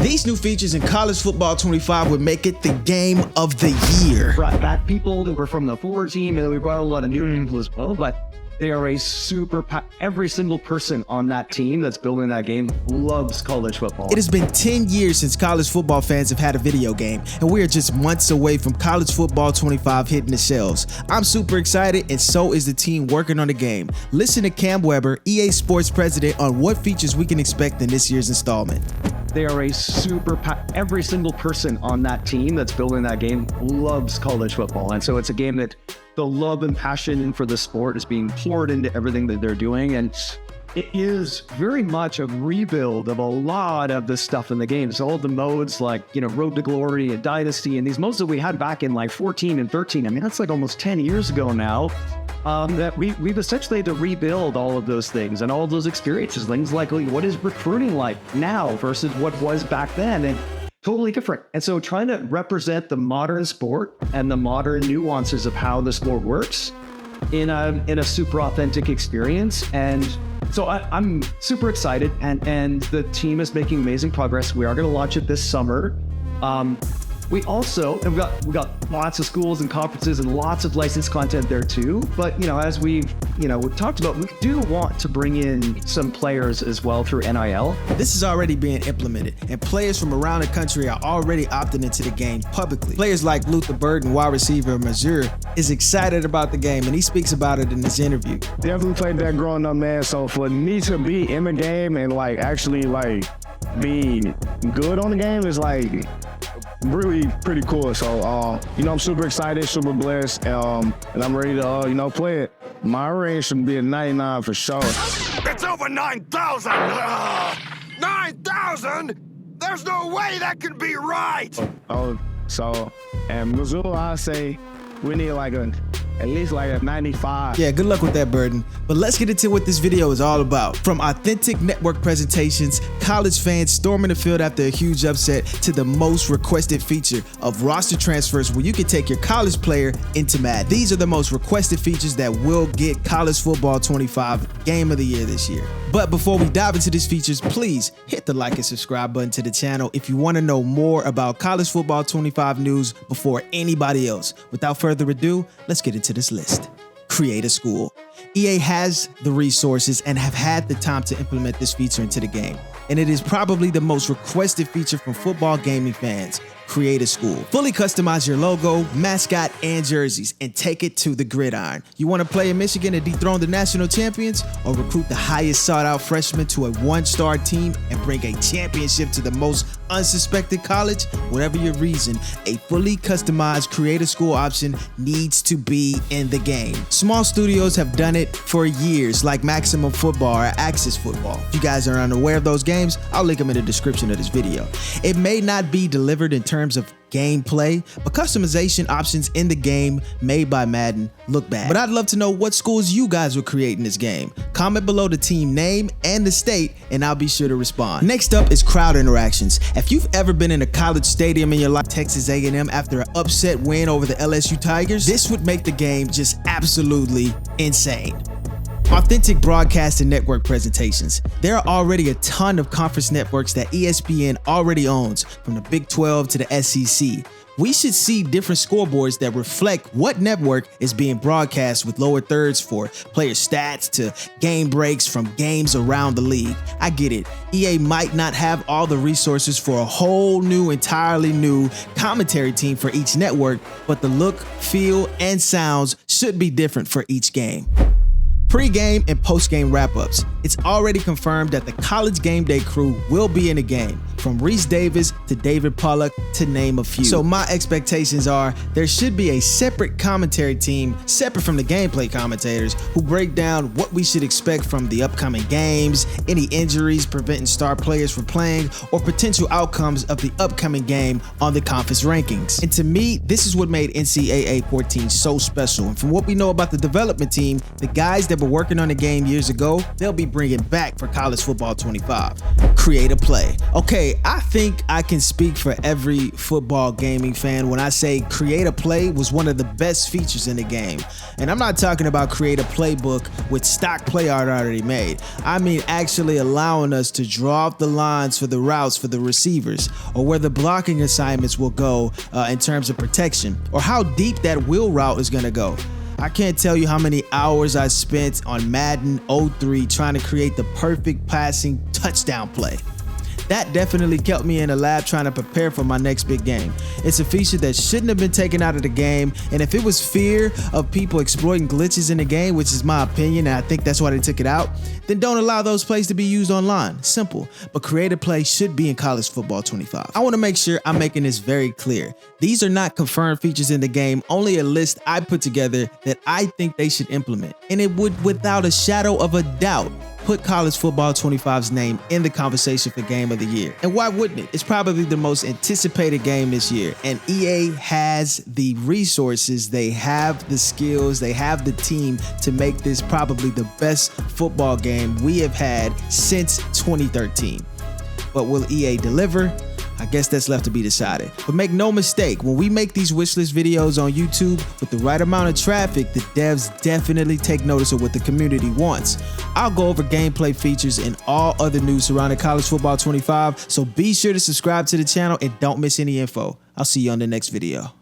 These new features in College Football 25 would make it the game of the year. Brought back people that were from the 4 team, and we brought a lot of new people as well, but they are a every single person on that team that's building that game loves college football. It has been 10 years since college football fans have had a video game, and we are just months away from College Football 25 hitting the shelves. I'm super excited, and so is the team working on the game. Listen to Cam Weber, EA Sports president, on what features we can expect in this year's installment. They are a every single person on that team that's building that game loves college football. And so it's a game that the love and passion for the sport is being poured into everything that they're doing. And it is very much a rebuild of a lot of the stuff in the game. So all the modes like, Road to Glory and Dynasty and these modes that we had back in like 14 and 13. I mean, that's like almost 10 years ago now. That we've essentially had to rebuild all of those things and all of those experiences. Things like what is recruiting like now versus what was back then, and totally different. And so trying to represent the modern sport and the modern nuances of how the sport works in a super authentic experience. And so I'm super excited, and the team is making amazing progress. We are going to launch it this summer. We also, and we got lots of schools and conferences and lots of licensed content there too. But, as we've talked about, we do want to bring in some players as well through NIL. This is already being implemented, and players from around the country are already opting into the game publicly. Players like Luther Burden, wide receiver of Missouri, is excited about the game, and he speaks about it in this interview. Definitely played that growing up, man. So for me to be in the game and actually be good on the game is really pretty cool. So, I'm super excited, super blessed, and I'm ready to, play it. My range should be a 99 for sure. It's over 9,000! 9,000? There's no way that can be right! And Missouri, I say we need at least a 95. Yeah, good luck with that, Burden. But let's get into what this video is all about. From authentic network presentations, college fans storming the field after a huge upset, to the most requested feature of roster transfers where you can take your college player into Madden. These are the most requested features that will get College Football 25 Game of the Year this year. But before we dive into these features, please hit the like and subscribe button to the channel if you want to know more about College Football 25 news before anybody else. Without further ado, let's get into this list. Create a school. EA has the resources and have had the time to implement this feature into the game, and it is probably the most requested feature from football gaming fans. Create a school. Fully customize your logo, mascot, and jerseys, and take it to the gridiron. You want to play in Michigan and dethrone the national champions, or recruit the highest sought-out freshman to a one-star team and bring a championship to the most unsuspected college? Whatever your reason, a fully customized Create a School option needs to be in the game. Small studios have done it for years, like Maximum Football or Access Football. If you guys are unaware of those games, I'll link them in the description of this video. It may not be delivered in terms of gameplay, but customization options in the game made by Madden look bad. But I'd love to know what schools you guys would create in this game. Comment below the team name and the state, and I'll be sure to respond. Next up is crowd interactions. If you've ever been in a college stadium in your life, Texas A&M, after an upset win over the LSU Tigers, this would make the game just absolutely insane. Authentic broadcast and network presentations. There are already a ton of conference networks that ESPN already owns, from the Big 12 to the SEC. We should see different scoreboards that reflect what network is being broadcast, with lower thirds for player stats to game breaks from games around the league. I get it. EA might not have all the resources for a whole entirely new commentary team for each network, but the look, feel, and sounds should be different for each game. Pre-game and post-game wrap-ups. It's already confirmed that the College Game Day crew will be in the game, from Reese Davis to David Pollock, to name a few. So my expectations are there should be a separate commentary team, separate from the gameplay commentators, who break down what we should expect from the upcoming games, any injuries preventing star players from playing, or potential outcomes of the upcoming game on the conference rankings. And to me, this is what made NCAA 14 so special. And from what we know about the development team, the guys that were working on the game years ago, they'll be bringing back for College Football 25. Create a play. Okay, I think I can speak for every football gaming fan when I say create a play was one of the best features in the game. And I'm not talking about create a playbook with stock play art already made. I mean actually allowing us to draw up the lines for the routes for the receivers, or where the blocking assignments will go in terms of protection, or how deep that wheel route is going to go. I can't tell you how many hours I spent on Madden 03 trying to create the perfect passing touchdown play. That definitely kept me in the lab trying to prepare for my next big game. It's a feature that shouldn't have been taken out of the game, and if it was fear of people exploiting glitches in the game, which is my opinion, and I think that's why they took it out, then don't allow those plays to be used online. Simple. But create a play should be in College Football 25. I want to make sure I'm making this very clear. These are not confirmed features in the game, only a list I put together that I think they should implement. And it would, without a shadow of a doubt, put College Football 25's name in the conversation for Game of the Year. And why wouldn't it? It's probably the most anticipated game this year. And EA has the resources, they have the skills, they have the team to make this probably the best football game we have had since 2013. But will EA deliver? I guess that's left to be decided. But make no mistake, when we make these wishlist videos on YouTube with the right amount of traffic, the devs definitely take notice of what the community wants. I'll go over gameplay features and all other news surrounding College Football 25, so be sure to subscribe to the channel and don't miss any info. I'll see you on the next video.